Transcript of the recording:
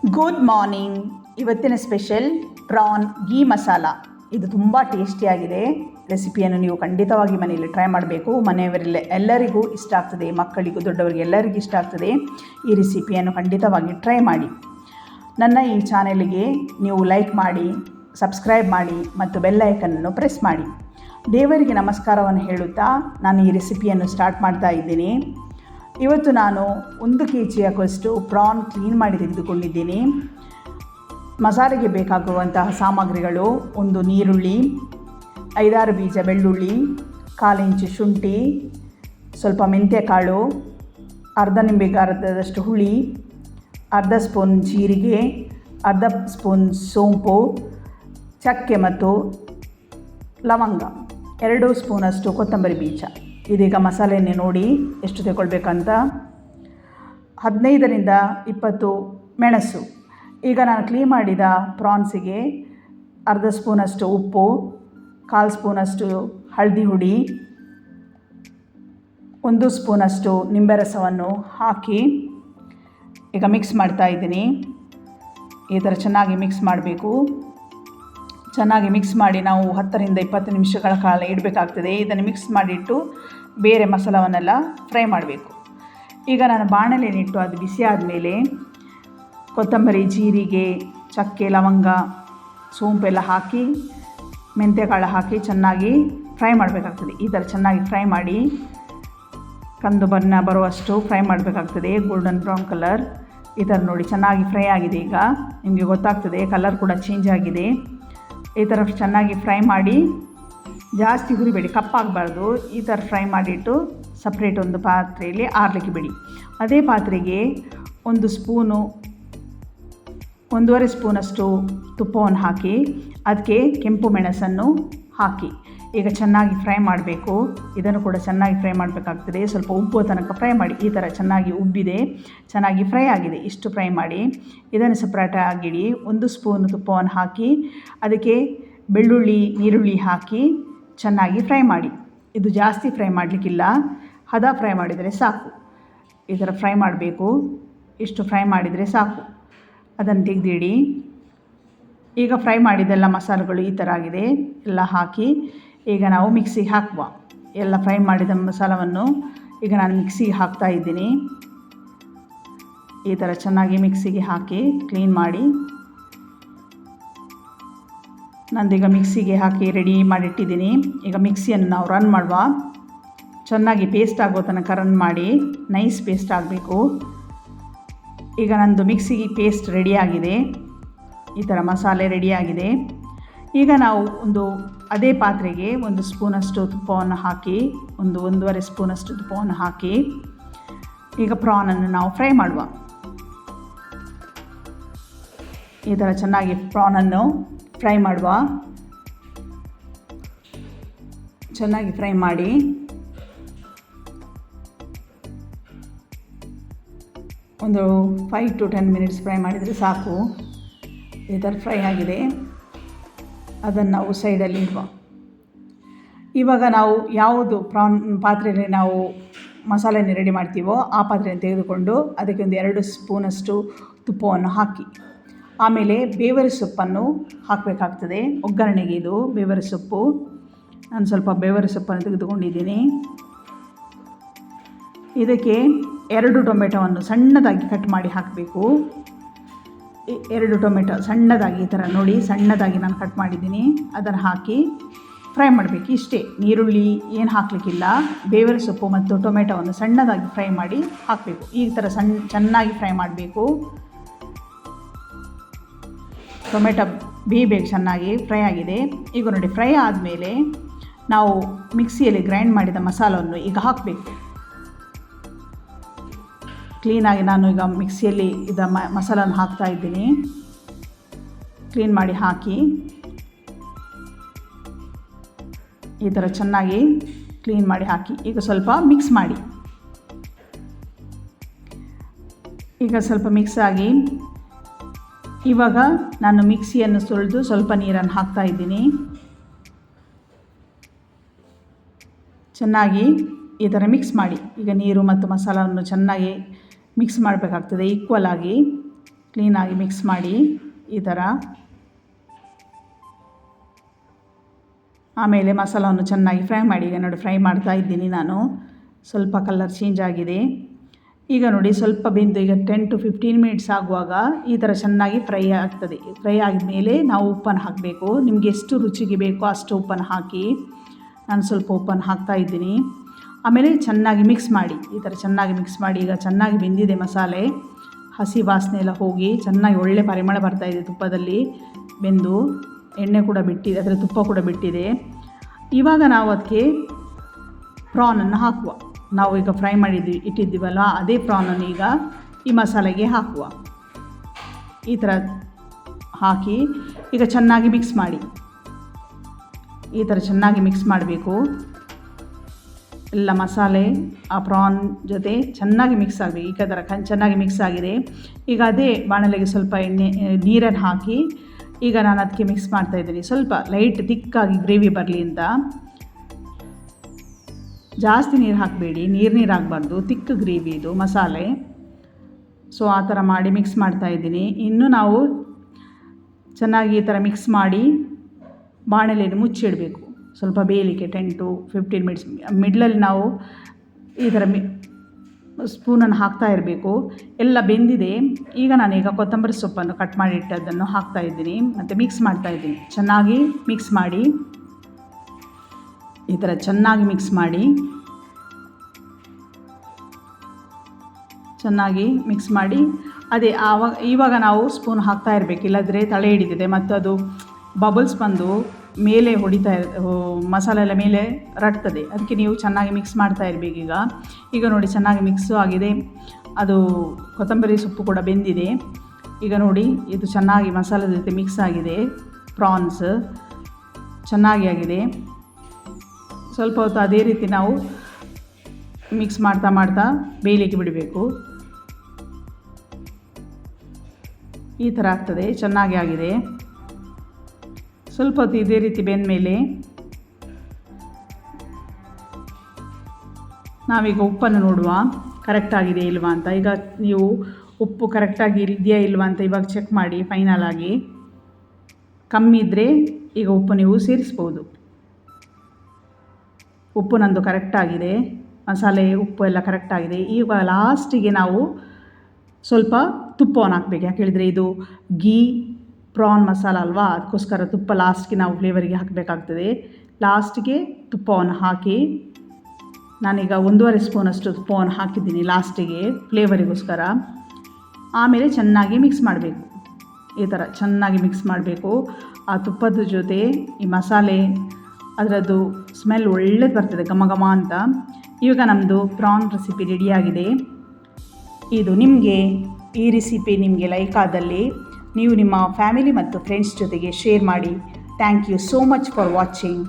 Good morning. ಇವತ್ತಿನ special prawn ghee masala. ಇದು ತುಂಬ ಟೇಸ್ಟಿಯಾಗಿದೆ. ರೆಸಿಪಿಯನ್ನು ನೀವು ಖಂಡಿತವಾಗಿ ಮನೆಯಲ್ಲಿ ಟ್ರೈ ಮಾಡಬೇಕು. ಮನೆಯವರೆಲ್ಲ ಎಲ್ಲರಿಗೂ ಇಷ್ಟ ಆಗ್ತದೆ, ಮಕ್ಕಳಿಗೂ ದೊಡ್ಡವರಿಗೆ ಎಲ್ಲರಿಗೂ ಇಷ್ಟ ಆಗ್ತದೆ. ಈ ರೆಸಿಪಿಯನ್ನು ಖಂಡಿತವಾಗಿ ಟ್ರೈ ಮಾಡಿ. ನನ್ನ ಈ ಚಾನೆಲ್ಗೆ ನೀವು ಲೈಕ್ ಮಾಡಿ, ಸಬ್ಸ್ಕ್ರೈಬ್ ಮಾಡಿ ಮತ್ತು ಬೆಲ್ ಐಕನನ್ನು ಪ್ರೆಸ್ ಮಾಡಿ. ದೇವರಿಗೆ ನಮಸ್ಕಾರವನ್ನು ಹೇಳುತ್ತಾ ನಾನು ಈ ರೆಸಿಪಿಯನ್ನು ಸ್ಟಾರ್ಟ್ ಮಾಡ್ತಾ ಇದ್ದೀನಿ. ಇವತ್ತು ನಾನು 1 kg ಪ್ರಾನ್ ಕ್ಲೀನ್ ಮಾಡಿ ತೆಗೆದುಕೊಂಡಿದ್ದೀನಿ. ಮಸಾಲೆಗೆ ಬೇಕಾಗುವಂತಹ ಸಾಮಗ್ರಿಗಳು: 1 ನೀರುಳ್ಳಿ, 5-6 ಬೀಜ ಬೆಳ್ಳುಳ್ಳಿ, 1/4 ಇಂಚು ಶುಂಠಿ, ಸ್ವಲ್ಪ ಮೆಂತ್ಯಕಾಳು, ಅರ್ಧ ನಿಂಬೆಗಾರದಷ್ಟು ಹುಳಿ, ಅರ್ಧ ಸ್ಪೂನ್ ಜೀರಿಗೆ, ಅರ್ಧ ಸ್ಪೂನ್ ಸೋಂಪು, ಚಕ್ಕೆ ಮತ್ತು ಲವಂಗ, 2 ಸ್ಪೂನಷ್ಟು ಕೊತ್ತಂಬರಿ ಬೀಜ. ಇದೀಗ ಮಸಾಲೆಯನ್ನೇ ನೋಡಿ ಎಷ್ಟು ತಗೊಳ್ಬೇಕಂತ. 15ರಿಂದ 20 ಮೆಣಸು. ಈಗ ನಾನು ಕ್ಲೀನ್ ಮಾಡಿದ ಪ್ರಾನ್ಸಿಗೆ ಅರ್ಧ ಸ್ಪೂನಷ್ಟು ಉಪ್ಪು, 1/4 ಸ್ಪೂನಷ್ಟು ಹಳದಿ ಹುಡಿ, 1 ಸ್ಪೂನಷ್ಟು ನಿಂಬೆ ರಸವನ್ನು ಹಾಕಿ ಈಗ ಮಿಕ್ಸ್ ಮಾಡ್ತಾ ಇದ್ದೀನಿ. ಈ ಥರ ಚೆನ್ನಾಗಿ ಮಿಕ್ಸ್ ಮಾಡಬೇಕು. ಚೆನ್ನಾಗಿ ಮಿಕ್ಸ್ ಮಾಡಿ ನಾವು 10ರಿಂದ 20 ನಿಮಿಷಗಳ ಕಾಲ ಇಡಬೇಕಾಗ್ತದೆ. ಇದನ್ನು ಮಿಕ್ಸ್ ಮಾಡಿಟ್ಟು ಬೇರೆ ಮಸಾಲವನ್ನೆಲ್ಲ ಫ್ರೈ ಮಾಡಬೇಕು. ಈಗ ನಾನು ಬಾಣಲೆನಿಟ್ಟು ಅದು ಬಿಸಿ ಆದಮೇಲೆ ಕೊತ್ತಂಬರಿ, ಜೀರಿಗೆ, ಚಕ್ಕೆ, ಲವಂಗ, ಸೋಂಪೆಲ್ಲ ಹಾಕಿ ಮೆಂತ್ಯಕಾಳು ಹಾಕಿ ಚೆನ್ನಾಗಿ ಫ್ರೈ ಮಾಡಬೇಕಾಗ್ತದೆ. ಈ ಥರ ಚೆನ್ನಾಗಿ ಫ್ರೈ ಮಾಡಿ ಕಂದು ಬಣ್ಣ ಬರುವಷ್ಟು ಫ್ರೈ ಮಾಡಬೇಕಾಗ್ತದೆ. ಗೋಲ್ಡನ್ ಬ್ರೌನ್ ಕಲರ್ ಈ ಥರ ನೋಡಿ ಚೆನ್ನಾಗಿ ಫ್ರೈ ಆಗಿದೆ. ಈಗ ನಿಮಗೆ ಗೊತ್ತಾಗ್ತದೆ, ಕಲರ್ ಕೂಡ ಚೇಂಜ್ ಆಗಿದೆ. ಈ ಥರ ಚೆನ್ನಾಗಿ ಫ್ರೈ ಮಾಡಿ, ಜಾಸ್ತಿ ಹುರಿಬೇಡಿ, ಕಪ್ಪಾಗಬಾರ್ದು. ಈ ಥರ ಫ್ರೈ ಮಾಡಿಟ್ಟು ಸಪ್ರೇಟ್ ಒಂದು ಪಾತ್ರೆಯಲ್ಲಿ ಆರಲಿಕ್ಕೆ ಬಿಡಿ. ಅದೇ ಪಾತ್ರೆಗೆ 1 ಸ್ಪೂನು 1.5 ಸ್ಪೂನಷ್ಟು ತುಪ್ಪವನ್ನು ಹಾಕಿ ಅದಕ್ಕೆ ಕೆಂಪು ಮೆಣಸನ್ನು ಹಾಕಿ ಈಗ ಚೆನ್ನಾಗಿ ಫ್ರೈ ಮಾಡಬೇಕು. ಇದನ್ನು ಕೂಡ ಚೆನ್ನಾಗಿ ಫ್ರೈ ಮಾಡಬೇಕಾಗ್ತದೆ. ಸ್ವಲ್ಪ ಉಬ್ಬುವ ತನಕ ಫ್ರೈ ಮಾಡಿ. ಈ ಥರ ಚೆನ್ನಾಗಿ ಉಬ್ಬಿದೆ, ಚೆನ್ನಾಗಿ ಫ್ರೈ ಆಗಿದೆ. ಇಷ್ಟು ಫ್ರೈ ಮಾಡಿ ಇದನ್ನು ಸಪ್ರೇಟಾಗಿಡಿ. 1 ಸ್ಪೂನ್ ತುಪ್ಪವನ್ನು ಹಾಕಿ ಅದಕ್ಕೆ ಬೆಳ್ಳುಳ್ಳಿ, ನೀರುಳ್ಳಿ ಹಾಕಿ ಚೆನ್ನಾಗಿ ಫ್ರೈ ಮಾಡಿ. ಇದು ಜಾಸ್ತಿ ಫ್ರೈ ಮಾಡಲಿಕ್ಕಿಲ್ಲ, ಹದ ಫ್ರೈ ಮಾಡಿದರೆ ಸಾಕು. ಈ ಥರ ಫ್ರೈ ಮಾಡಬೇಕು. ಇಷ್ಟು ಫ್ರೈ ಮಾಡಿದರೆ ಸಾಕು. ಅದನ್ನು ತೆಗೆದಿಡಿ. ಈಗ ಫ್ರೈ ಮಾಡಿದೆಲ್ಲ ಮಸಾಲೆಗಳು ಈ ಥರ ಆಗಿದೆ. ಎಲ್ಲ ಹಾಕಿ ಈಗ ನಾವು ಮಿಕ್ಸಿಗೆ ಹಾಕುವ. ಎಲ್ಲ ಫ್ರೈ ಮಾಡಿದ ಮಸಾಲವನ್ನು ಈಗ ನಾನು ಮಿಕ್ಸಿಗೆ ಹಾಕ್ತಾ ಇದ್ದೀನಿ. ಈ ಥರ ಚೆನ್ನಾಗಿ ಮಿಕ್ಸಿಗೆ ಹಾಕಿ ಕ್ಲೀನ್ ಮಾಡಿ ನಂದೀಗ ಮಿಕ್ಸಿಗೆ ಹಾಕಿ ರೆಡಿ ಮಾಡಿಟ್ಟಿದ್ದೀನಿ. ಈಗ ಮಿಕ್ಸಿಯನ್ನು ನಾವು ರನ್ ಮಾಡುವ. ಚೆನ್ನಾಗಿ ಪೇಸ್ಟ್ ಆಗೋ ತನಕ ರನ್ ಮಾಡಿ, ನೈಸ್ ಪೇಸ್ಟ್ ಆಗಬೇಕು. ಈಗ ನಂದು ಮಿಕ್ಸಿಗೆ ಪೇಸ್ಟ್ ರೆಡಿಯಾಗಿದೆ. ಈ ಥರ ಮಸಾಲೆ ರೆಡಿಯಾಗಿದೆ. ಈಗ ನಾವು ಅದೇ ಪಾತ್ರೆಗೆ 1 ಸ್ಪೂನಷ್ಟು ತುಪ್ಪವನ್ನು ಹಾಕಿ 1.5 ಸ್ಪೂನಷ್ಟು ತುಪ್ಪವನ್ನು ಹಾಕಿ ಈಗ ಪ್ರಾನನ್ನು ನಾವು ಫ್ರೈ ಮಾಡುವ. ಈ ಥರ ಚೆನ್ನಾಗಿ ಪ್ರಾನನ್ನು ಫ್ರೈ ಮಾಡುವ. ಚೆನ್ನಾಗಿ ಫ್ರೈ ಮಾಡಿ ಒಂದು 5 to 10 ಮಿನಿಟ್ಸ್ ಫ್ರೈ ಮಾಡಿದರೆ ಸಾಕು. ಈ ಥರ ಫ್ರೈ ಆಗಿದೆ. ಅದನ್ನು ನಾವು ಸೈಡಲ್ಲಿ ಇಡುವ. ಇವಾಗ ನಾವು ಯಾವುದು ಪಾತ್ರೆಯಲ್ಲಿ ನಾವು ಮಸಾಲೆಯನ್ನು ರೆಡಿ ಮಾಡ್ತೀವೋ ಆ ಪಾತ್ರೆಯನ್ನು ತೆಗೆದುಕೊಂಡು ಅದಕ್ಕೆ 2 ಸ್ಪೂನಷ್ಟು ತುಪ್ಪವನ್ನು ಹಾಕಿ ಆಮೇಲೆ ಬೇವರೆ ಸೊಪ್ಪನ್ನು ಹಾಕಬೇಕಾಗ್ತದೆ. ಒಗ್ಗರಣೆಗೆ ಇದು ಬೇವರೆ ಸೊಪ್ಪು. ನಾನು ಸ್ವಲ್ಪ ಬೇವರೆ ಸೊಪ್ಪನ್ನು ತೆಗೆದುಕೊಂಡಿದ್ದೀನಿ. ಇದಕ್ಕೆ 2 ಟೊಮೆಟೊವನ್ನು ಸಣ್ಣದಾಗಿ ಕಟ್ ಮಾಡಿ ಹಾಕಬೇಕು. 2 ಟೊಮೆಟೊ ಸಣ್ಣದಾಗಿ ಈ ಥರ ನೋಡಿ ಸಣ್ಣದಾಗಿ ನಾನು ಕಟ್ ಮಾಡಿದ್ದೀನಿ. ಅದನ್ನು ಹಾಕಿ ಫ್ರೈ ಮಾಡಬೇಕು. ಇಷ್ಟೇ, ನೀರುಳ್ಳಿ ಏನು ಹಾಕಲಿಕ್ಕಿಲ್ಲ. ಬೇವರೆ ಸೊಪ್ಪು ಮತ್ತು ಟೊಮೆಟೊವನ್ನು ಸಣ್ಣದಾಗಿ ಫ್ರೈ ಮಾಡಿ ಹಾಕಬೇಕು. ಈ ಥರ ಚೆನ್ನಾಗಿ ಫ್ರೈ ಮಾಡಬೇಕು. ಟೊಮೆಟೊ ಬೇಯಬೇಕು, ಚೆನ್ನಾಗಿ ಫ್ರೈ ಆಗಿದೆ. ಈಗ ನೋಡಿ ಫ್ರೈ ಆದಮೇಲೆ ನಾವು ಮಿಕ್ಸಿಯಲ್ಲಿ ಗ್ರೈಂಡ್ ಮಾಡಿದ ಮಸಾಲವನ್ನು ಈಗ ಹಾಕಬೇಕು. ಕ್ಲೀನಾಗಿ ನಾನು ಈಗ ಮಿಕ್ಸಿಯಲ್ಲಿ ಮಸಾಲನ್ನು ಹಾಕ್ತಾ ಇದ್ದೀನಿ. ಕ್ಲೀನ್ ಮಾಡಿ ಹಾಕಿ ಈ ಥರ ಚೆನ್ನಾಗಿ ಕ್ಲೀನ್ ಮಾಡಿ ಹಾಕಿ ಈಗ ಸ್ವಲ್ಪ ಮಿಕ್ಸ್ ಮಾಡಿ. ಈಗ ಸ್ವಲ್ಪ ಮಿಕ್ಸ್ ಆಗಿ ಇವಾಗ ನಾನು ಮಿಕ್ಸಿಯನ್ನು ಸುಲಿದು ಸ್ವಲ್ಪ ನೀರನ್ನು ಹಾಕ್ತಾ ಇದ್ದೀನಿ. ಚೆನ್ನಾಗಿ ಈ ಥರ ಮಿಕ್ಸ್ ಮಾಡಿ. ಈಗ ನೀರು ಮತ್ತು ಮಸಾಲವನ್ನು ಚೆನ್ನಾಗಿ ಮಿಕ್ಸ್ ಮಾಡಬೇಕಾಗ್ತದೆ ಈಕ್ವಲ್ ಆಗಿ. ಕ್ಲೀನಾಗಿ ಮಿಕ್ಸ್ ಮಾಡಿ ಈ ಥರ. ಆಮೇಲೆ ಮಸಾಲವನ್ನು ಚೆನ್ನಾಗಿ ಫ್ರೈ ಮಾಡಿ. ಈಗ ನೋಡಿ ಫ್ರೈ ಮಾಡ್ತಾ ಇದ್ದೀನಿ ನಾನು. ಸ್ವಲ್ಪ ಕಲರ್ ಚೇಂಜ್ ಆಗಿದೆ. ಈಗ ನೋಡಿ ಸ್ವಲ್ಪ ಬೆಂದು ಈಗ 10 to 15 ಮಿನಿಟ್ಸ್ ಆಗುವಾಗ ಈ ಥರ ಚೆನ್ನಾಗಿ ಫ್ರೈ ಆಗ್ತದೆ. ಫ್ರೈ ಆದಮೇಲೆ ನಾವು ಉಪ್ಪನ್ನು ಹಾಕಬೇಕು. ನಿಮಗೆ ಎಷ್ಟು ರುಚಿಗೆ ಬೇಕೋ ಅಷ್ಟು ಉಪ್ಪನ್ನು ಹಾಕಿ. ನಾನು ಸ್ವಲ್ಪ ಉಪ್ಪನ್ನು ಹಾಕ್ತಾ ಇದ್ದೀನಿ. ಆಮೇಲೆ ಚೆನ್ನಾಗಿ ಮಿಕ್ಸ್ ಮಾಡಿ. ಈ ಥರ ಚೆನ್ನಾಗಿ ಮಿಕ್ಸ್ ಮಾಡಿ. ಈಗ ಚೆನ್ನಾಗಿ ಬೆಂದಿದೆ ಮಸಾಲೆ. ಹಸಿ ವಾಸನೆ ಎಲ್ಲ ಹೋಗಿ ಚೆನ್ನಾಗಿ ಒಳ್ಳೆ ಪರಿಮಳ ಬರ್ತಾಯಿದೆ. ತುಪ್ಪದಲ್ಲಿ ಬೆಂದು ಎಣ್ಣೆ ಕೂಡ ಬಿಟ್ಟಿದೆ, ಅದರ ತುಪ್ಪ ಕೂಡ ಬಿಟ್ಟಿದೆ. ಇವಾಗ ನಾವು ಅದಕ್ಕೆ ಪ್ರಾನನ್ನು ಹಾಕುವ. ನಾವು ಈಗ ಫ್ರೈ ಇಟ್ಟಿದ್ದೀವಲ್ವ ಅದೇ ಪ್ರಾನನ್ನು ಈಗ ಈ ಮಸಾಲೆಗೆ ಹಾಕುವ. ಈ ಥರ ಹಾಕಿ ಈಗ ಚೆನ್ನಾಗಿ ಮಿಕ್ಸ್ ಮಾಡಿ. ಈ ಥರ ಚೆನ್ನಾಗಿ ಮಿಕ್ಸ್ ಮಾಡಬೇಕು. ಎಲ್ಲ ಮಸಾಲೆ ಆ ಪ್ರಾನ್ ಜೊತೆ ಚೆನ್ನಾಗಿ ಮಿಕ್ಸ್ ಆಗಬೇಕು. ಈ ಥರ ಚೆನ್ನಾಗಿ ಮಿಕ್ಸ್ ಆಗಿದೆ. ಈಗ ಅದೇ ಬಾಣಲೆಗೆ ಸ್ವಲ್ಪ ನೀರನ್ನು ಹಾಕಿ ಈಗ ನಾನು ಅದಕ್ಕೆ ಮಿಕ್ಸ್ ಮಾಡ್ತಾಯಿದ್ದೀನಿ. ಸ್ವಲ್ಪ ಲೈಟ್ ತಿಕ್ಕಾಗಿ ಗ್ರೇವಿ ಬರಲಿ ಅಂತ. ಜಾಸ್ತಿ ನೀರು ಹಾಕಬೇಡಿ, ನೀರು ಹಾಕಬಾರ್ದು. ತಿಕ್ಕ ಗ್ರೇವಿ ಇದು ಮಸಾಲೆ. ಸೊ ಆ ಥರ ಮಾಡಿ ಮಿಕ್ಸ್ ಮಾಡ್ತಾಯಿದ್ದೀನಿ. ಇನ್ನು ನಾವು ಚೆನ್ನಾಗಿ ಈ ಥರ ಮಿಕ್ಸ್ ಮಾಡಿ ಬಾಣಲೆಯನ್ನು ಮುಚ್ಚಿಡಬೇಕು. ಸ್ವಲ್ಪ ಬೇಯಲಿಕ್ಕೆ 10 to 15 ಮಿನಿಟ್ಸ್. ಮಿಡ್ಲಲ್ಲಿ ನಾವು ಈ ಥರ ಸ್ಪೂನನ್ನು ಹಾಕ್ತಾ ಇರಬೇಕು. ಎಲ್ಲ ಬೆಂದಿದೆ. ಈಗ ನಾನೀಗ ಕೊತ್ತಂಬರಿ ಸೊಪ್ಪನ್ನು ಕಟ್ ಮಾಡಿ ಇಟ್ಟದ್ದನ್ನು ಹಾಕ್ತಾಯಿದ್ದೀನಿ ಮತ್ತು ಮಿಕ್ಸ್ ಮಾಡ್ತಾಯಿದ್ದೀನಿ. ಚೆನ್ನಾಗಿ ಮಿಕ್ಸ್ ಮಾಡಿ. ಈ ಥರ ಚೆನ್ನಾಗಿ ಮಿಕ್ಸ್ ಮಾಡಿ. ಚೆನ್ನಾಗಿ ಮಿಕ್ಸ್ ಮಾಡಿ ಅದೇ ಇವಾಗ ನಾವು ಸ್ಪೂನ್ ಹಾಕ್ತಾ ಇರಬೇಕು. ಇಲ್ಲದ್ರೆ ತಳೆ ಹಿಡಿದಿದೆ ಮತ್ತು ಅದು ಬಬಲ್ಸ್ ಬಂದು ಮೇಲೆ ಮಸಾಲೆ ಎಲ್ಲ ಮೇಲೆ ರಟ್ತದೆ. ಅದಕ್ಕೆ ನೀವು ಚೆನ್ನಾಗಿ ಮಿಕ್ಸ್ ಮಾಡ್ತಾ ಇರಬೇಕು. ಈಗ ನೋಡಿ ಚೆನ್ನಾಗಿ ಮಿಕ್ಸು ಆಗಿದೆ. ಅದು ಕೊತ್ತಂಬರಿ ಸೊಪ್ಪು ಕೂಡ ಬೆಂದಿದೆ. ಈಗ ನೋಡಿ ಇದು ಚೆನ್ನಾಗಿ ಮಸಾಲೆ ಜೊತೆ ಮಿಕ್ಸ್ ಆಗಿದೆ. ಪ್ರಾನ್ಸ್ ಚೆನ್ನಾಗಿ ಆಗಿದೆ. ಸ್ವಲ್ಪ ಹೊತ್ತು ಅದೇ ರೀತಿ ನಾವು ಮಿಕ್ಸ್ ಮಾಡ್ತಾ ಬೇಯಲಿಕ್ಕೆ ಬಿಡಬೇಕು. ಈ ಥರ ಆಗ್ತದೆ. ಚೆನ್ನಾಗಿ ಆಗಿದೆ. ಸ್ವಲ್ಪ ಹೊತ್ತು ಇದೇ ರೀತಿ ಬೆಂದ ಮೇಲೆ ನಾವೀಗ ಉಪ್ಪನ್ನು ನೋಡುವ ಕರೆಕ್ಟಾಗಿದೆ ಇಲ್ವಾ ಅಂತ. ಈಗ ನೀವು ಉಪ್ಪು ಕರೆಕ್ಟಾಗಿ ಇದೆಯಾ ಇಲ್ವಾ ಅಂತ ಇವಾಗ ಚೆಕ್ ಮಾಡಿ. ಫೈನಲ್ ಆಗಿ ಕಮ್ಮಿ ಇದ್ದರೆ ಈಗ ಉಪ್ಪು ನೀವು ಸೇರಿಸ್ಬೋದು. ಉಪ್ಪು ನಂದು ಕರೆಕ್ಟಾಗಿದೆ. ಮಸಾಲೆ ಉಪ್ಪು ಎಲ್ಲ ಕರೆಕ್ಟಾಗಿದೆ. ಈಗ ಲಾಸ್ಟಿಗೆ ನಾವು ಸ್ವಲ್ಪ ತುಪ್ಪವನ್ನು ಹಾಕಬೇಕು. ಯಾಕೆ ಹೇಳಿದರೆ ಇದು ಗೀ ಪ್ರಾನ್ ಮಸಾಲ ಅಲ್ವಾ, ಅದಕ್ಕೋಸ್ಕರ ತುಪ್ಪ ಲಾಸ್ಟ್ಗೆ ನಾವು ಫ್ಲೇವರಿಗೆ ಹಾಕಬೇಕಾಗ್ತದೆ. ಲಾಸ್ಟಿಗೆ ತುಪ್ಪವನ್ನು ಹಾಕಿ ನಾನೀಗ 1.5 ಸ್ಪೂನಷ್ಟು ತುಪ್ಪವನ್ನು ಹಾಕಿದ್ದೀನಿ ಲಾಸ್ಟಿಗೆ ಫ್ಲೇವರಿಗೋಸ್ಕರ. ಆಮೇಲೆ ಚೆನ್ನಾಗಿ ಮಿಕ್ಸ್ ಮಾಡಬೇಕು. ಈ ಥರ ಚೆನ್ನಾಗಿ ಮಿಕ್ಸ್ ಮಾಡಬೇಕು. ಆ ತುಪ್ಪದ ಜೊತೆ ಈ ಮಸಾಲೆ ಅದರದ್ದು ಸ್ಮೆಲ್ ಒಳ್ಳೇದು ಬರ್ತದೆ, ಘಮ ಘಮ ಅಂತ. ಇವಾಗ ನಮ್ಮದು ಪ್ರಾನ್ ರೆಸಿಪಿ ರೆಡಿಯಾಗಿದೆ. ಇದು ಈ ರೆಸಿಪಿ ನಿಮಗೆ ಲೈಕ್ ಆದಲ್ಲಿ ನೀವು ನಿಮ್ಮ ಫ್ಯಾಮಿಲಿ ಮತ್ತು ಫ್ರೆಂಡ್ಸ್ ಜೊತೆಗೆ ಶೇರ್ ಮಾಡಿ. Thank you so much for watching.